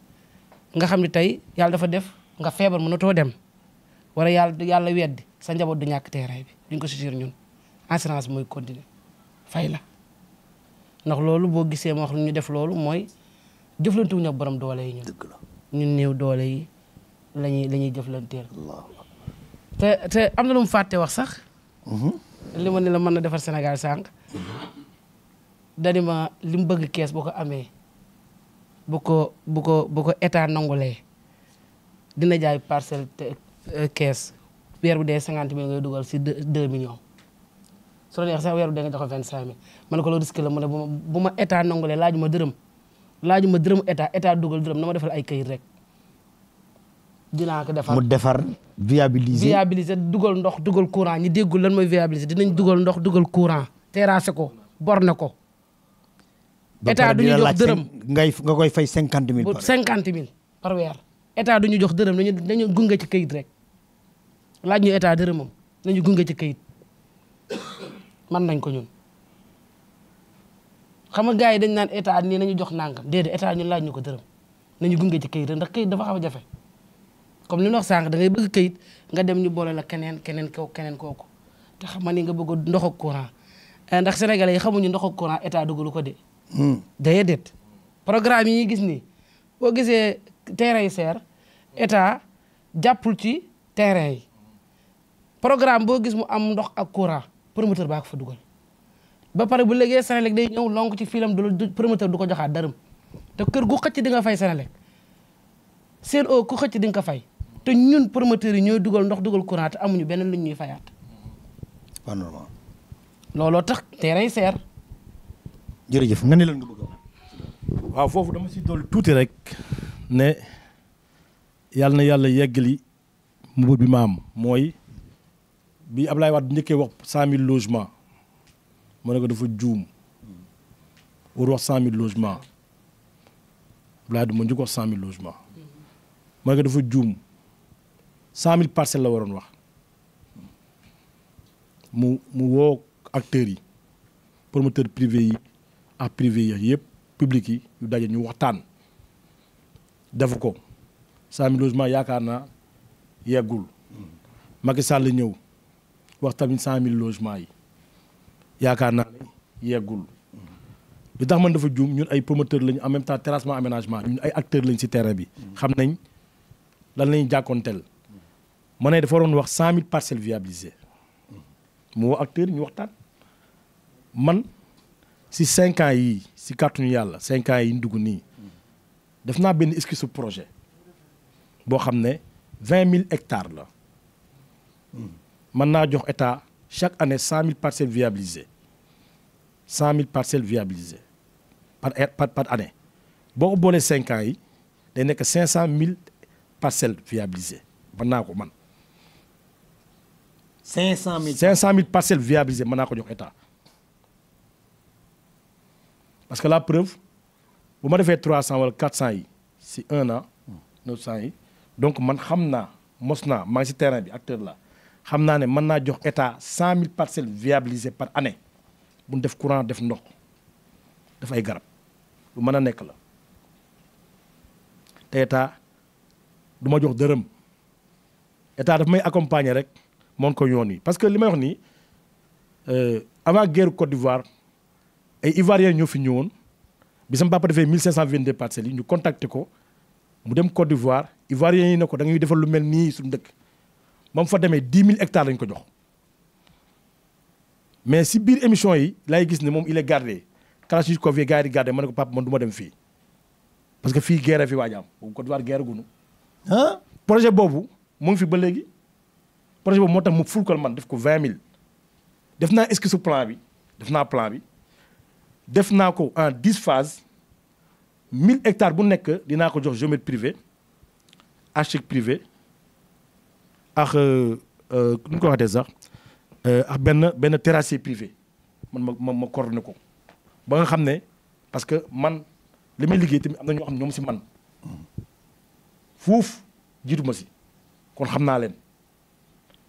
nga xam ne tey yàlla dafa def nga feebar mënatoo dem wala yàlla weddi sa njaboot du ñàkk terrain bi duñ ko susur ñun assurance mooy continuer fay la ndax loolu boo gisee ma wax lu ñu def loolu mooy jëflantewuñu ak borom doole yi ñun néew doole yi la ñuy jëflanteel te am na lu mu fàtte wax sax li ma ne la mën na defar Sénégal sànq dani ma li mu bëgg kees boo ko amee bu ko état nangulee dina jaay parcelle kees weer bu dee 50000 ngay dugal si 2 millions su la neex sax weer bu dee nga joxe 25000 ma ne ko loolu risque la mu ne bu ma état nangulee laaju ma dërëm état dugal dërëm na ma defal ay kayit rek dinaa ko defar. mu defar viabiliser dugal ndox dugal courant ñi déggul lan mooy viabiliser dinañ dugal ndox dugal courant terrassé ko borné ko. état du ñu jox dërëm nga koy fay 50000 par weer état du ñu jox dërëm dañu gunge ci kayit rek laaj ñu état dërëmam nañu gunge ci kayit man nañ ko ñun. xam nga gars yi dañ naan état nii nañu jox nangam déedéet état ñun laaj ñu ko dërëm nañu gunge ci kayit rek ndax kayit dafa xaw a jafe comme li ñu wax sànq da ngay bëgg kayit nga dem ñu boole la keneen kooku te xam nga ni nga bëgg ndox ak courant ndax sénégalais yi xamuñu ndox ak courant état dugalu ko de. déedéet programme yi ñuy gis nii boo gisee terrain yi seer état jàppul ci terrain yi programme boo gis mu am ndox ak courant promoteur baa ko fa dugal ba pare bu léegi Senelec day ñëw lonk ci filam du promoteur du ko joxaat dërëm te kër gu xëcc di nga fay Senelec seen o ku xëcc di nga ko fay te ñun promoteurs yi ñooy dugal ndox dugal courant te amuñu benn lu ñuy fayaat. pas normal. looloo tax terrain yi seer. jërëjëf nga ne lan nga bëgg waaw foofu dama si dolli tuuti rek ne yàlla na yàlla yeggali mbir bi ma am mooy bi Ablaye Wade njëkkee wax 100000 logements ma ne ko dafa juum war wax 100000 logements Ablaye Wade ma njëkk wax 100000 logements ma ne ko dafa juum 100000 parcelles la waroon wax mu woo acteurs yi promoteurs privés yi ak privé yi yëpp public yi yu daje ñu waxtaan defu ko 100000 logements yaakaar naa yeggul Macky Sall ñëw wax tamit 100000 logements yi yaakaar naa ne yeggul li tax man dafa juum ñun ay promoteurs lañu en même temps terrassement aménagement ñun ay acteurs lañ ci terrain bi xam nañ lan lañu jàkkoonteel ma ne dafa waroon wax 100000 parcelles viabilisées mu woo acteurs ñu waxtaan man si 5 ans yii si kàttanu yàlla 5 ans yi ñu dugg nii def naa benn esquisse projet boo xam ne 20000 hectares la mën naa jox état chaque année 100000 parcelles viabilisées 100000 parcelles viabilisées par année boo ko boolee 5 ans yi day nekk 500000 parcelles viabilisées mën naa ko man. 500000 parcelles viabilisées mën naa ko jox état. parce que la preuve bu ma defee 300 wala 400 yi si 1 an 900 yi donc man xam naa mos naa maa ngi si terrain bi acteur la xam naa ne mën naa jox état 100000 parcelles viabilisées par année buñ def courant def ndox def ay garab lu mën a nekk la te état du ma jox dërëm état daf may accompagner rek moon ko yoon yi parce que li may wax nii avant guerre Côte d'Ivoire ay Ivoiriens ñoo fi ñëwoon bi sama papa defee 1522 parcelles yi ñu contacté ko mu dem Côte d'Ivoire Ivoiriens yi ne ko da ngay defal lu mel nii suñu dëkk ba mu fa demee 10 000 hectares lañ ko jox mais si biir émission yi lay gis ne moom il est gardé Kalachnikov yi gars yi di gardé ma ne ko papa man du ma dem fii parce que fii guerre fi waaj am boobu Côte d'Ivoire guerre gunu ah projet boobu mu ngi fi ba léegi projet boobu moo tax mu ful ko man def ko 20 000 def naa esquisse su plan bi def naa plan bi def naa ko en 10 phases 1000 hectares bu nekk dinaa ko jox géomètre privé architecte privé ak nu ñu ko waxatee sax ak benn terrassier privé man ma coordonné ko ba nga xam ne parce que man li may liggéey tamit am na ñoo xam ne ñoom si man fuuf jiitu ma si kon xam naa leen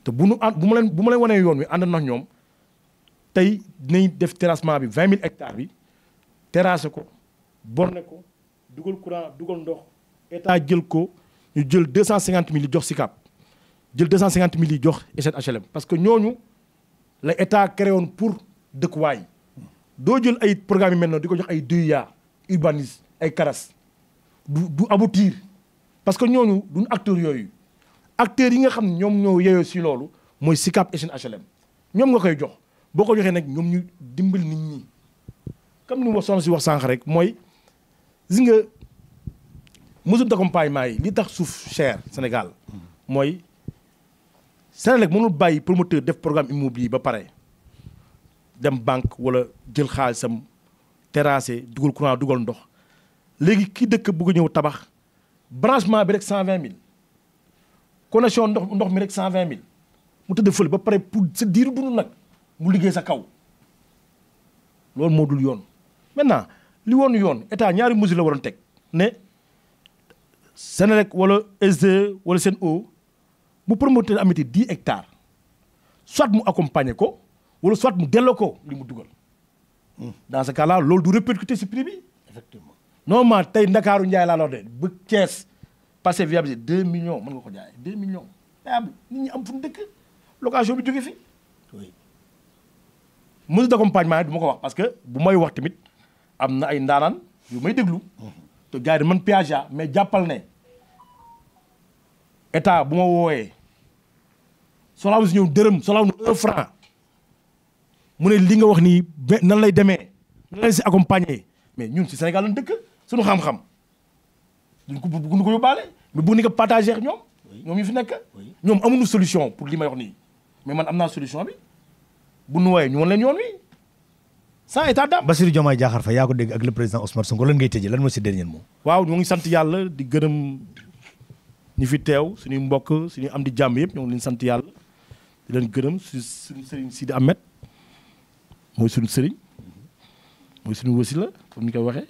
te bu ma leen wanee yoon wi ànd na ñoom tey dinañ def terrassement bi 20 000 hectares bi terrassé ko borné ko dugal courant dugal ndox état jël ko ñu jël 250 000 yi jox SICAP jël 250 000 yi jox SNHLM parce que ñooñu la état créé woon pour dëkkuwaay doo jël ay programme yi mel noonu di ko jox ay DUA urbanisme ay CARAS du aboutir parce que ñooñu duñ acteurs yooyu acteurs yi nga xam ne ñoom ñoo yeyoo si loolu mooy SICAP SNHLM ñoom nga koy jox boo ko joxee nag ñoom ñu dimbal nit ñi comme ni ma soxna si wax sànq rek mooy gis nga mesure d'accompagnement yi li tax suuf cher Sénégal mooy Sénégal mënul bàyyi promoteur def programme immobilier ba pare dem banque wala jël xaalisam terrassé dugal courant dugal ndox léegi kii dëkk bëgg ñëw tabax branchement bi rek 120 000 connexion ndox mi rek 120 000 mu tëdd fële ba pare pour sa diiru dund nag mu liggéey sa kaw loolu moo dul yoon. maintenant li woon yoon état ñaari mesure la waroon teg ne Senelec wala SDE wala Sen'Eau bu promoteur amati 10 hectares soit mu accompagner ko wala soit mu delloo ko li mu dugal. dans ce cas là loolu du répercuter ci prix bi. effectivement normalement tey Ndakaaru Njaay laa la wax de ba Thiès passé viabilité 2 millions mën nga ko jaay 2 millions. viable nit ñi am fu mu dëkk location bi jóge fi. oui mesure d'accompagnement du ma ko wax parce que bu may wax tamit am na ay ndaanaan yu may déglu. te gars yi man péage mais jàppal ne état bu ma wooyee soxlaa si ñëw dërëm soxlaa nu 1 franc mu ne li nga wax nii nan lay demee nan lay si accompagner mais ñun si Sénégal lañ dëkk suñu xam-xam duñ ko yóbbaale mais bu ni ko partagé ak ñoom. ñoom ñu fi nekk. ñoom amuñu solution pour li may wax nii mais man am naa solution bi bu nu wooyee ñu wan leen yoon wi sans état d'âme. Bassirou Diomaye Diakhar Faye yaa ko dégg ak le président Ousmane Sonko lan ngay tëjee lan mooy si dernier mot. waaw ñoo ngi sant yàlla di gërëm ñi fi teew suñuy mbokk suñuy am di jàmm yëpp ñoo ngi leen sant yàlla di leen gërëm suñu sëriñ Sidi Ahmed mooy suñu sëriñ mooy suñu wasila comme ni koy waxee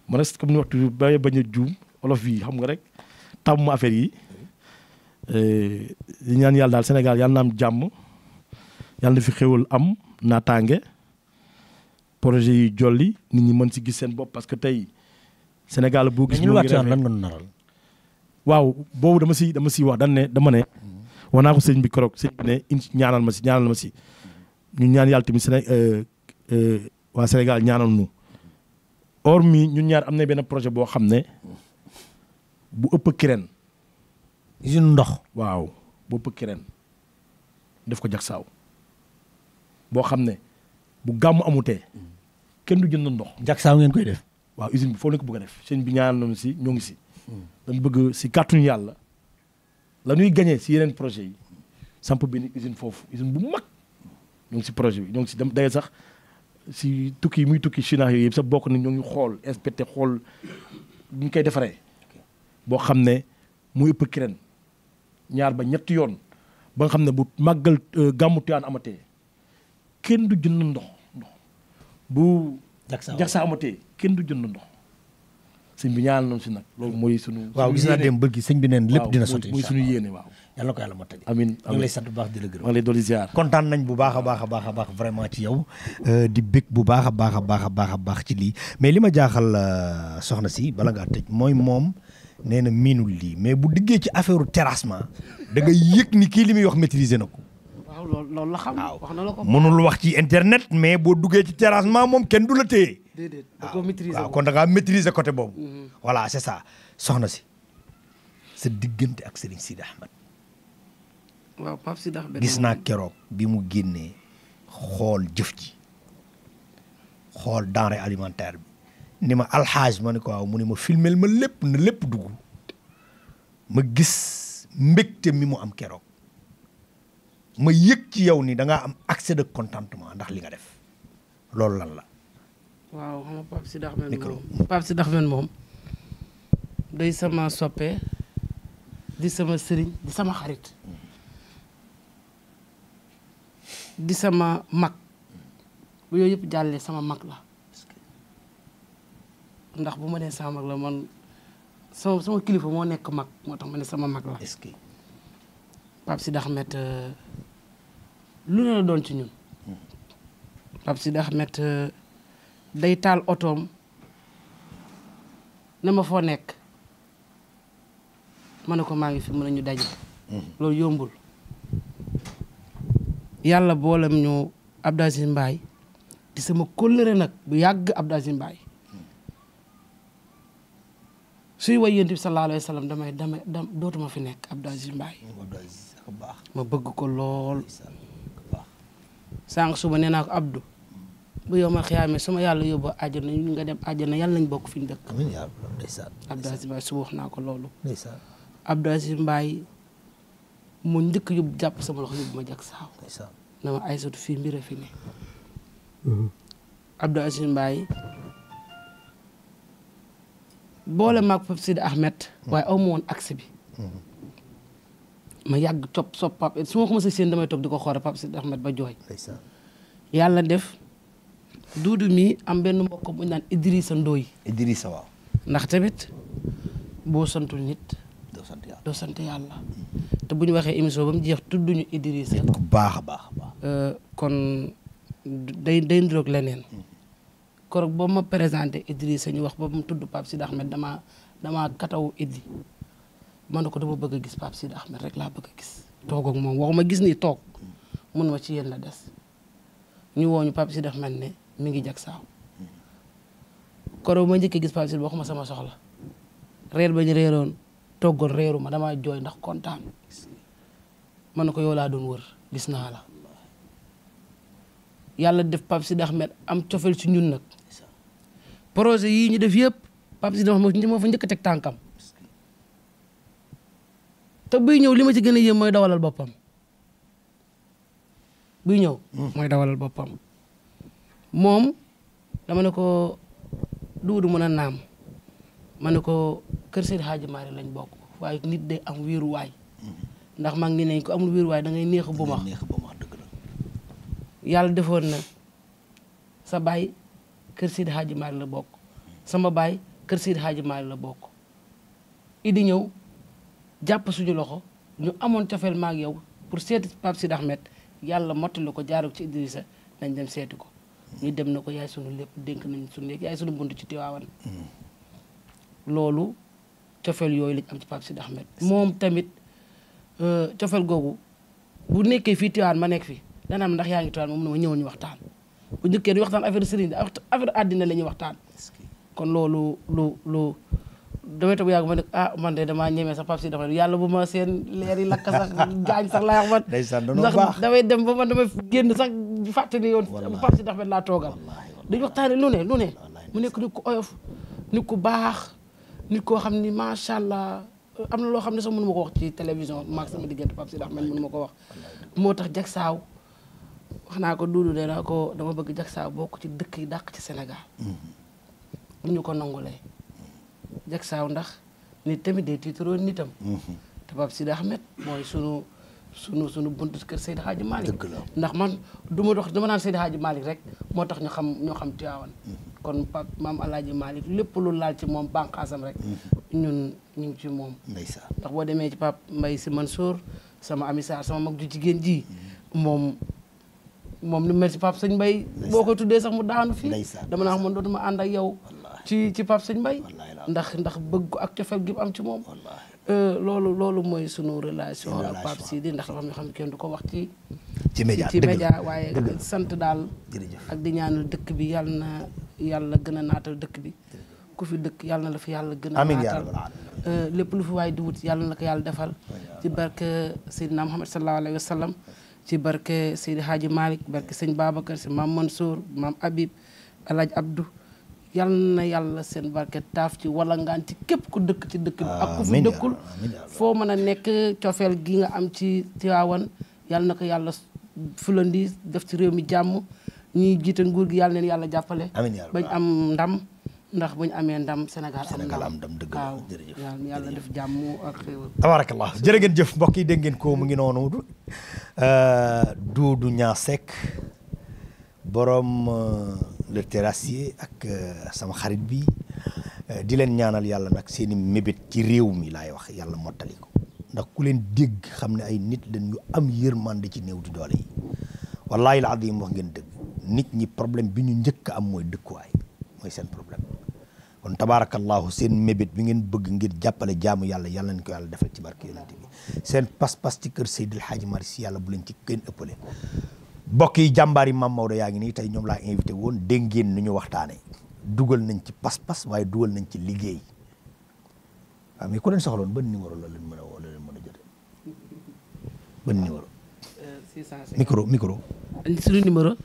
ma reste comme ni waxtu ba bañ a juum olof yi xam nga rek tàmm affaire yi di ñaan yàlla daal Sénégal yàlla na am jàmm yàlla na fi xéwal am naataange projet yi jolli nit ñi mën si gis seen bopp parce que tey Sénégal boo gis. ñu lan nga naral. waaw boobu dama si wax dama ne. wax naa ko sëñ bi keroog sëñ bi ne ñaanal ma si ñu ñaan yàlla tamit waa Sénégal ñaanal ñu. hormis ñun ñaar am na benn projet boo xam ne bu ëpp kireen. usine ndox. waaw bu ëpp kireen def ko Jaksaaw boo xam ne bu gàmmu amutee kenn du jënd ndox. Jaksaaw ngeen koy def. waaw usine bi foofu la ko bëgg a def sëñ bi ñaanal nañu si ñoo ngi si. dañ bëgg si kàttuñu yàlla la ñuy gagné si yeneen projet yi samp benn usine foofu usine bu mag ñoo ngi si projet bi ñoo ngi si dem day sax si tukki yi muy tukki Chine yooyu yëpp sax bokk na ñoo ngi xool inspecté xool ñu koy defaree boo xam ne muy ëpp kireen ñaar ba ñetti yoon ba nga xam ne bu màggal gàmmu Tiwaawan amatee kenn du jënd ndox bu Jaksa amatee kenn du jënd ndox sëñ bi ñaanal nañu si nag loolu mooy sunu. waaw gis naa dem bëgg sëñ bi neen lépp dina sotti mooy sunu yéene waaw. yàlla na ko yàlla mottali. amiin ñu ngi lay sant bu baax di la gërëm. maa ngi lay dolli ziar. kontaan nañ bu baax a baax vraiment ci yow di bég bu baax a baax ci lii mais li ma jaaxal soxna si bala ngaa tëj mooy moom nee na miinul lii mais bu diggee ci affaire terrassement da nga yëg ni kii li muy wax maîtriser na ko. waaw loolu la xam. wax na la ko mënul wax ci internet mais boo duggee ci terrassement moom kenn du la téye. déedéet da koo maîtriser waaw kon da ngaa maîtriser côté boobu. voilà c'est ça soxna si sa diggante ak Serigne Sidi Ahmed. waaw Pape Sidi Ahmed gis naa keroog bi mu génnee xool jëf ji xool denrée alimentaire bi ni ma alxaaj ma ne ko waaw mu ne ma filmel ma lépp na lépp dugg ma gis mbégte mi mu am keroog ma yëg ci yow ni da ngaa am accès de contentement ndax li nga def loolu lan la. waaw xam nga Pape Sidi Ahmed moom Pape Sidi Ahmed moom day sama soppe di sama sëriñ di sama xarit di sama mag bu yooyu yëpp jàllee sama mag la ndax bu ma nee sama mag la man sama kilifa moo nekk mag moo tax ma ne sama mag la. est-ce que Pape Sidi Ahmed lu ne la doon ci ñun Pape Sidi Ahmed day taal otoom ne ma foo nekk ma ne ko maa ngi fi mën a ñu daje. loolu yombul. yàlla boolem ñu Abdou Aziz Mbaye di sama kóllëre nag bu yàgg Abdou Aziz Mbaye suy way yonent bi sallallahu alayhi wa sallam damay dootuma fi nekk Abdou Aziz Mbaye ma bëgg ko lool sànq suba nee naa ko Abdou bu yow ma xiyaamee sama yàlla yóbbu àjjana ñu nga dem àjjana yàlla nañ bokk fi ñu dëkk. amiin yaa rabbi ndeysaan. Abdou Aziz Mbaye suba wax naa ko loolu. ndeysaan. Abdou Aziz Mbaye mu njëkk yóbbu jàpp sama loxo yóbbu ma jak saaw. ndeysaan. na ma Aysatu fii mbir a fi ne. Abdou Aziz Mbaye boole maag Pape Sidi Ahmed. waaye aw ma woon accès bi. ma yàgg sopp Pape su ma ko mos a séen damay toog di ko xoore Pape Sidi Ahmed ba jooy. ndeysaan. yàlla def duudu mi am benn mbokk bu ñu naan Idrissa Ndoye. Idrissa waaw. ndax tamit boo santul nit. doo sant yàlla. doo sant yàlla. te bu ñu waxee émission ba mu jeex tudduñu Idrissa. ku baax a baax. kon day ndiroog leneen. korog boo ma présenté Idrissa ñu wax ba mu tudd Pape Sidi Ahmed damaa katawu Iddi ma ne ko dama bëgg a gis Pape Sidi Ahmed rek laa bëgg a gis. toog ak moom waxuma gis ni toog mun ma ci yéen la des ñu woo ñu Pape Sidi Ahmed ne mi ngi jag saaw korog ma njëkkee gis Pape Sidi waxuma sama soxla reer ba ñu reeroon toggoon reeru ma damaa jooy ndax kontaan ma ne ko yow laa doon wër gis naa la yàlla def Pape Sidi Ahmed am cofeel ci ñun nag projet yii ñu def yëpp Pape Sidi Ahmed moo fa njëkk a teg tànkam te buy ñëw li ma ci gën a yéem mooy dawalal boppam buy ñëw mooy dawalal boppam moom dama ne ko duudu mën a naam ma ne ko kër Seydi Hadji Malick lañ bokk waaye nit day am wéeruwaay ndax mag ni nañ ko amul wéeruwaay da ngay neex bu max yàlla defoon na sa baay kër Seydi Hadji Malick la bokk sama baay kër Seydi Hadji Malick la bokk idi ñëw jàpp suñu loxo ñu amoon cofeel maag yow pour seeti Pape Sidi Ahmed yàlla mottali ko jaaroo ci Idrissa nañ dem seeti ko ñu dem na ko yaay sunu lépp dénk nañ sunu léegi yaay sunu bunt ci Tiwaawan loolu cofeel yooyu lañ am ci Pape Sidi Ahmed moom tamit cofeel googu bu nekkee fii Tiwaawan ma nekk fi dana am ndax yaa ngi Tiwaawan moom na ma ñëwoon ñu waxtaan bu njëkkee ñu waxtaan affaire sëriñ affaire àddina la ñuy waxtaan kon loolu lu damay toog yàgg ma ne man de damaa ñemee sax Pape Sidi Ahmed yàlla bu ma seen leer yi lakk sax gaañ sax laa wax man ndax damay dem ba man damay génn sax fàtte ni yoon Pape Sidi Ahmed laa toogal dañu waxtaane lu ne mu nekk nit ku oyof nit ku baax nit koo xam ni macha allah am na loo xam ne sax mënu ma ko wax ci télévision maag sama diggante Pape Sidi Ahmed mënu ma ko wax moo tax jag saaw wax naa ko duudu de naa ko dama bëgg jag saaw bokk ci dëkk yi dàq ci Sénégal bu ñu ko nangulee jag saaw ndax nit tamit day tiitaroo nitam te Pape Sidi Ahmed mooy sunu sunu buntu kër Seydi Hadji Malick. dëgg la ndax man dama naan Seydi Hadji Malick rek moo tax ñoo xam Tivaouane. kon Pape maam Alaaji Malick lépp lu laal ci moom bànqaasam rek. ñun ñu ngi ci moom. ndeysaan ndax boo demee ci Pape Mbaye Sy Mansour sama ami Sarr sama mag ju jigéen ji moom ni mel ci Pape Sëñ Mbaye boo koy tuddee sax mu daanu fii. dama naa man dootuma ànd ak yow. ci Pape Sëñ Mbaye ndax bëgg ko ak cofeel gi am ci moom. loolu mooy sunu relation ak Pape Sidi ndax dafa xam kenn du ko wax ci média waaye sant daal ak di ñaanal dëkk bi yàlla na yàlla gën a naatal dëkk bi ku fi dëkk yàlla na la fi yàlla gën a naatal lépp lu fi waaye di wut yàlla na ko yàlla defal ci barke Seydina Muhammad sallallahu alayhi wa sallam ci barke Seydi Hadji Malick barke sëñ Babacar si maam Mansour maam Habib Alhaji Abdou yal na yàlla seen barke taaf ci wala ngaan ci képp ku dëkk ci dëkk bi ak ku fi dëkkul foo mën a nekk cofeel gi nga am ci Tivaouane yal na ko yàlla fulandi def ci réew mi jàmm ñi jiite nguur gi yàlla neen yàlla jàppale bañ am ndam ndax buñ amee ndam Sénégal am ndam dëgg la jërëjëf yàlla def jàmm ak xéewal tabarakallah jërë ngeen jëf mbokk yi dégg ngeen ko mu ngi noonu Doudou Niang Seck borom le terrassier ak sama xarit bi di leen ñaanal yàlla nag seen i mébét ci réew mi laay wax yàlla mottali ko ndax ku leen dégg xam ne ay nit lañ yu am yërmande ci néew di doole yi wallahi al azim wax ngeen dëgg nit ñi problème bi ñu njëkk am mooy dëkkuwaay mooy seen problème kon tabarakallahu seen mébét bi ngeen bëgg ngir jàppale jaamu yàlla yàlla nañ ko yàlla defal ci barke yonent bi seen pas-pas ci kër Seydil Hadji Malick Sy yàlla bu leen ci kenn ëppale mbokk yi jàmbaar yi Mame Maodo yaa ngi nii tey ñoom laa invité woon dégg ngeen nu ñu waxtaanee dugal nañ ci pas-pas waaye dugal nañ ci liggéey waaw mais ku leen soxloon ban numéro la leen mën a woo la leen mën a jotee ban numéro. 650 micro. suñu numéro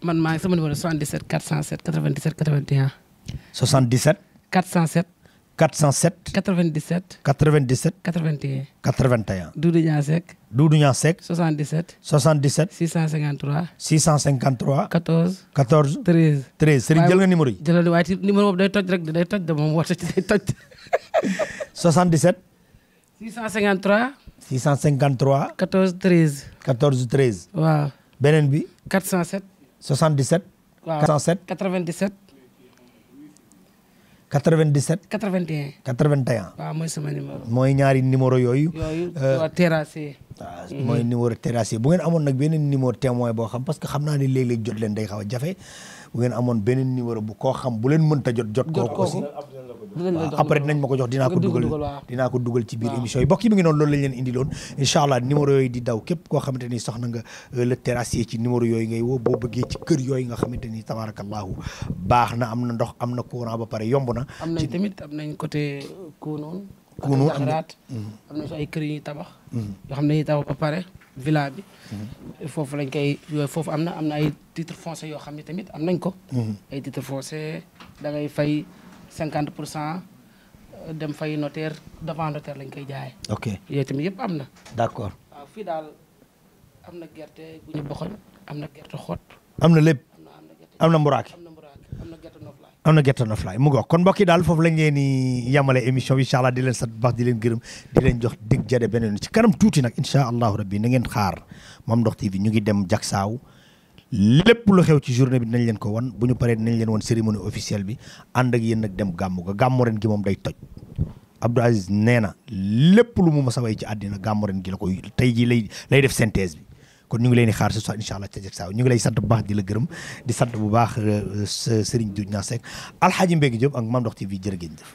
man maa ngi sama numéro 77 407 97 81. 77. 407. 407. 97. 97. 81. 81. Doudou Niang Seck. Doudou Niang Seck. 77. 77. 653. 653. 14. 14. 13. 13 Serigne jël nga numéro yi. jëlal waaye ci numéro boobu day toj rek day toj de moom woote ci day toj. 77. 653. 653. 14 13. 14 13. waaw. beneen bi. 407. 77. waaw 407. 97. 97. 81. 81. waaw mooy sama numéro. mooy ñaari numéro yooyu. waa terrassier. waaw mooy numéro terrassier bu ngeen amoon nag beneen numéro témoin boo xam parce que xam naa ni léeg-léeg jot leen day xaw a jafe bu ngeen amoon beneen numéro bu koo xam bu leen mënta jot kooku aussi waaw après dinañ ma ko jox dinaa ko dugal ci biir émission yi bokk yi mi ngi noonu loolu lañ leen indi loon incha allah numéro yooyu di daw képp koo xamante ni soxna nga le terrassier ci numéro yooyu ngay woo boo bëggee ci kër yooyu nga xamante ni tabarakallahu baax na am na ndox am na courant ba pare yomb na am nañ tamit am nañ côté Kounoune am nañ fi ay kër yu ñuy tabax yoo xam ne dañuy tabax ba pare villa bi foofu lañ koy foofu am na ay titre foncier yoo xam ne tamit am nañ ko ay titre foncier da ngay fay 50% dem fay notaire devant notaire lañ koy jaayee. ok yooyu tamit yëpp am na. d'accord. waaw fii daal am na gerte gu ñu boxoñ am na gerte xott. am na lépp am na mburaake. am na gerte noflaay. am na gerte noflaay mu ngoog kon mbokk yi daal foofu lañ leen di yamale émission bi incha allah di leen sant baax di leen gërëm di leen jox dig jade beneen ci kanam tuuti nag incha allahu rabbi na ngeen xaar Mame Ndokh TV ñu ngi dem Jaksaaw lépp lu xew ci journée bi dinañ leen ko wan bu ñu paree dinañ leen wan cérémonie officielle bi ànd ak yéen nag dem gàmmu ga gàmmu ren gi moom day toj Abdou Aziz nee na lépp lu mu mës a way ci àddina gàmmu ren gi la koy tey jii lay def synthèse bi kon ñu ngi leen di xaar ce soir incha allah ca Jaksaaw ñu ngi lay sant bu baax di la gërëm di sant bu baax Serigne Doudou Niang Seck Alhaji Mbengue Diop ak Mame Ndokh TV jërë ngeen jëf